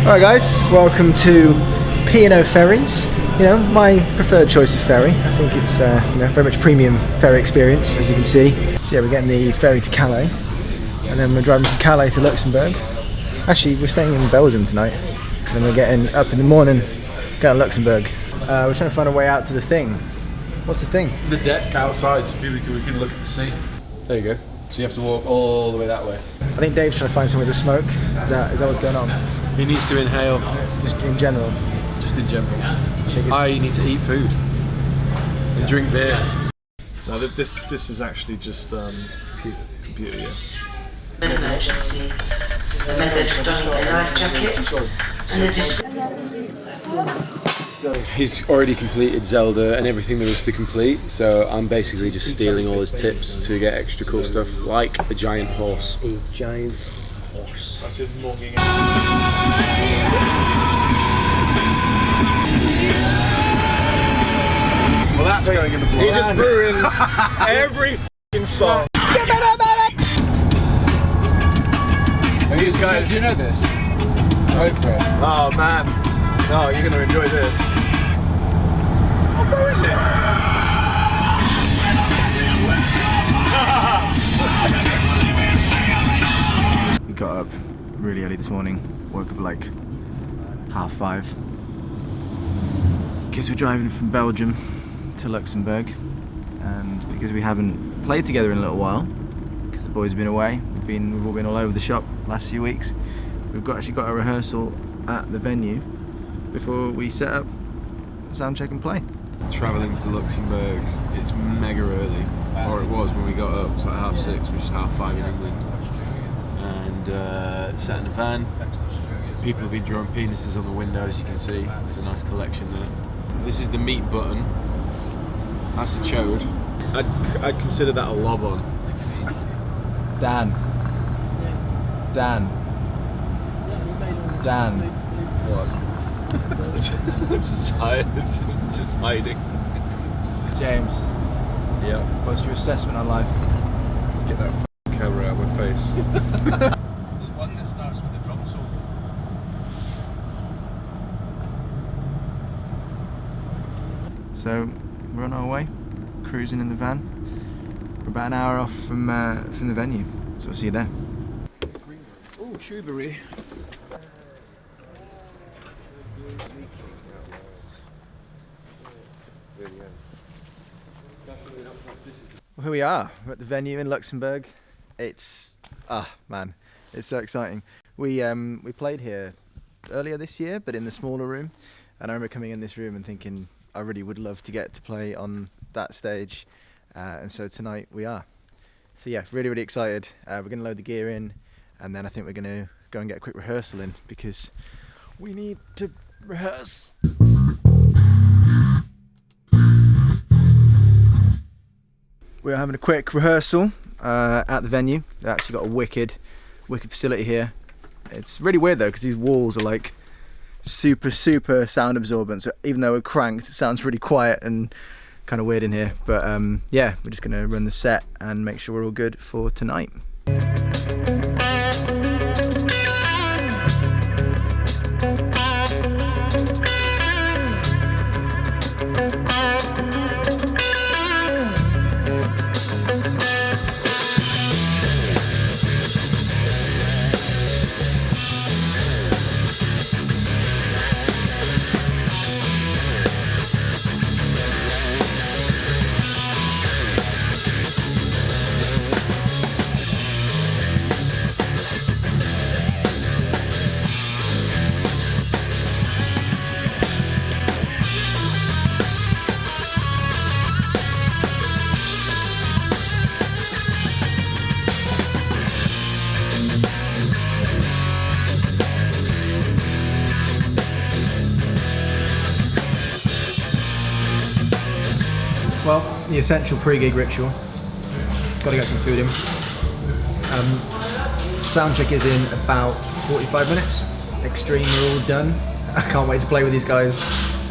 Alright guys, welcome to P&O Ferries. You know, my preferred choice of ferry. I think it's very much premium ferry experience, as you can see. So yeah, we're getting the ferry to Calais, and then we're driving from Calais to Luxembourg. Actually, we're staying in Belgium tonight, and then we're getting up in the morning, going to Luxembourg. We're trying to find a way out to the thing. What's the thing? The deck outside, so we can look at the sea. There you go. So you have to walk all the way that way. I think Dave's trying to find somewhere to smoke. Is that what's going on? He needs to inhale. Just in general? Just in general. I need to eat food and drink beer. No, this is actually just computer, yeah. An emergency. The method of donning a life jacket and the He's already completed Zelda and everything there is to complete, so I'm basically just stealing all his tips to get extra cool stuff, like a giant horse. A giant horse. That's it, longing. Well, that's going in the blog. He just ruins every f***ing song. And these guys, Do you know this? Go for it. oh man, no, you're going to enjoy this. Where is it? We got up really early this morning, woke up like 5:30. Because we're driving from Belgium to Luxembourg, and because we haven't played together in a little while, because the boys have been away, we've all been all over the shop last few weeks. We've actually got a rehearsal at the venue before we set up, sound check and play. Travelling to Luxembourg, it's mega early, or it was when we got up. It's like 6:30, which is 5:30 in England. And sat in the van. People have been drawing penises on the window, as you can see. There's a nice collection there. This is the meat button. That's a chode. I'd consider that a lob on. Dan. What? I'm just tired, just hiding. James, Yeah. what's your assessment on life? Get that camera out of my face. There's one that starts with the drum solo. So we're on our way, cruising in the van. We're about an hour off from the venue, so we'll see you there. Oh, Shrewsbury. Well, here we are. We're at the venue in Luxembourg. It's it's so exciting. We played here earlier this year, but in the smaller room. And I remember coming in this room and thinking I really would love to get to play on that stage. And so tonight we are. So yeah, really, really excited. We're going to load the gear in, and then I think we're going to go and get a quick rehearsal in, because we need to rehearse. We're having a quick rehearsal at the venue. They've actually got a wicked facility here. It's really weird though, because these walls are like super sound absorbent. So even though we're cranked, it sounds really quiet and kind of weird in here. But yeah, we're just gonna run the set and make sure we're all good for tonight. Well, the essential pre-gig ritual. Got to get some food in. Sound check is in about 45 minutes. Extreme, we're all done. I can't wait to play with these guys.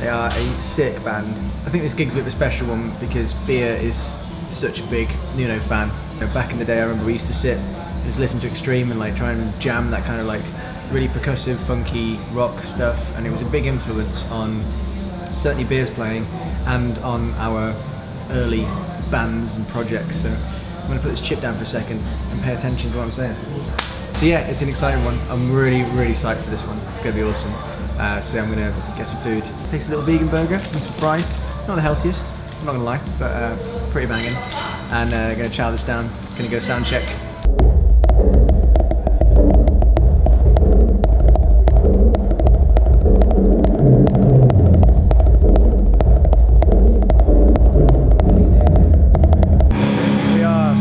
They are a sick band. I think this gig's a bit of a special one because Bea is such a big Nuno fan. You know, back in the day, I remember we used to sit and just listen to Extreme and like try and jam that kind of like really percussive, funky rock stuff, and it was a big influence on certainly Beer's playing and on our early bands and projects. So I'm going to put this chip down for a second and pay attention to what I'm saying. So yeah, it's an exciting one. I'm really psyched for this one. It's going to be awesome. So I'm going to get some food. Takes a little vegan burger and some fries. Not the healthiest, I'm not going to lie, but pretty banging. And going to chow this down. Going to go sound check.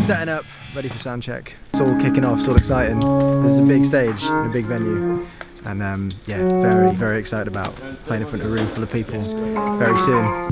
Setting up, ready for sound check. It's all kicking off, it's all exciting. This is a big stage in a big venue, and yeah, very excited about playing in front of a room full of people very soon.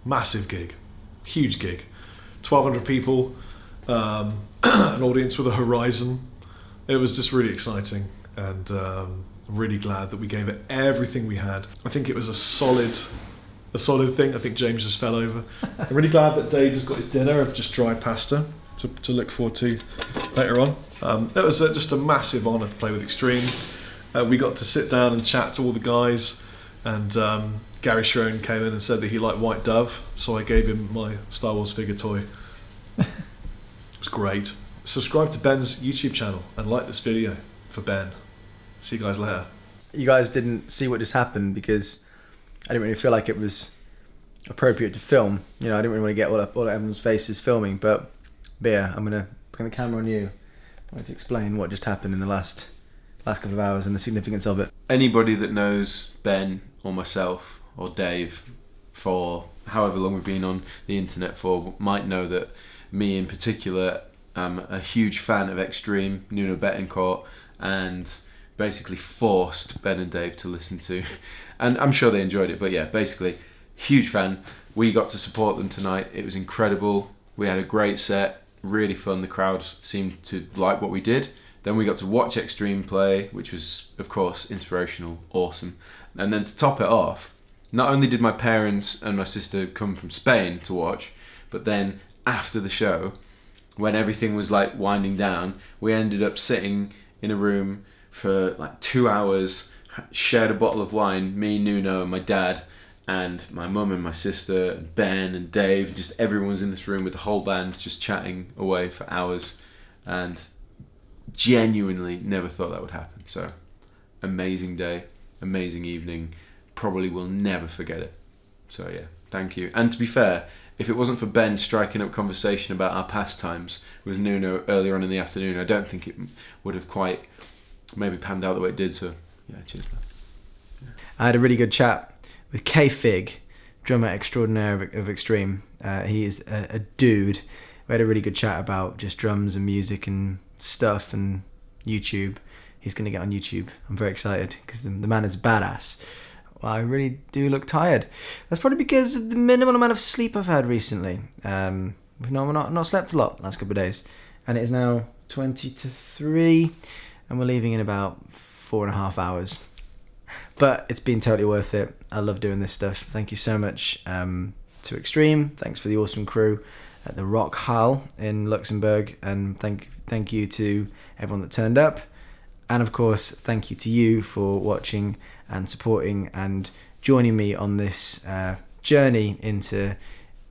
massive gig, huge gig, 1,200 people, an audience with a horizon. It was just really exciting, and I'm really glad that we gave it everything we had. I think it was a solid thing. I think James just fell over. I'm really glad that Dave has got his dinner of just dry pasta to look forward to later on. It was just a massive honour to play with Extreme. We got to sit down and chat to all the guys, and Gary Sharon came in and said that he liked White Dove, so I gave him my Star Wars figure toy. It was great. Subscribe to Ben's YouTube channel and like this video for Ben. See you guys later. You guys didn't see what just happened because I didn't really feel like it was appropriate to film. You know, I didn't really want to get all of everyone's faces filming, but yeah, I'm gonna bring the camera on you. I want to explain what just happened in the last couple of hours and the significance of it. Anybody that knows Ben or myself or Dave for however long we've been on the internet for might know that me in particular am a huge fan of Extreme, Nuno Bettencourt, and basically forced Ben and Dave to listen to, and I'm sure they enjoyed it, but yeah, basically huge fan. We got to support them tonight. It was incredible. We had a great set, really fun. The crowd seemed to like what we did. Then we got to watch Extreme play, which was of course inspirational, awesome. And then to top it off, not only did my parents and my sister come from Spain to watch, but then after the show, when everything was like winding down, we ended up sitting in a room for like 2 hours, shared a bottle of wine, me, Nuno and my dad, and my mum and my sister and Ben and Dave, just everyone was in this room with the whole band just chatting away for hours, and genuinely never thought that would happen. So amazing day, amazing evening, probably will never forget it. So yeah, thank you. And to be fair, if it wasn't for Ben striking up conversation about our pastimes with Nuno earlier on in the afternoon, I don't think it would have quite maybe panned out the way it did. So yeah, cheers, man. Yeah. I had a really good chat with K-Fig, drummer extraordinaire of Extreme. He is a dude. We had a really good chat about just drums and music and stuff and YouTube. He's going to get on YouTube. I'm very excited because the man is badass. Well, I really do look tired. That's probably because of the minimal amount of sleep I've had recently. We've not slept a lot last couple of days, and it is now 20 to 3, and we're leaving in about 4.5 hours. But it's been totally worth it. I love doing this stuff. Thank you so much to Extreme. Thanks for the awesome crew at the Rockhal in Luxembourg, and thank you to everyone that turned up. And of course, thank you to you for watching and supporting and joining me on this journey into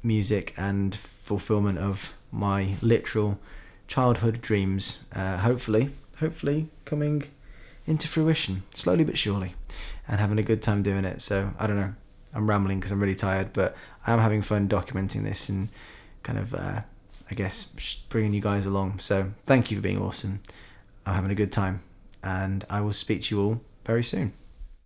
music and fulfillment of my literal childhood dreams. Hopefully coming into fruition, slowly but surely, and having a good time doing it. So I don't know, I'm rambling because I'm really tired, but I am having fun documenting this and kind of, I guess, bringing you guys along. So thank you for being awesome. I'm having a good time, and I will speak to you all very soon.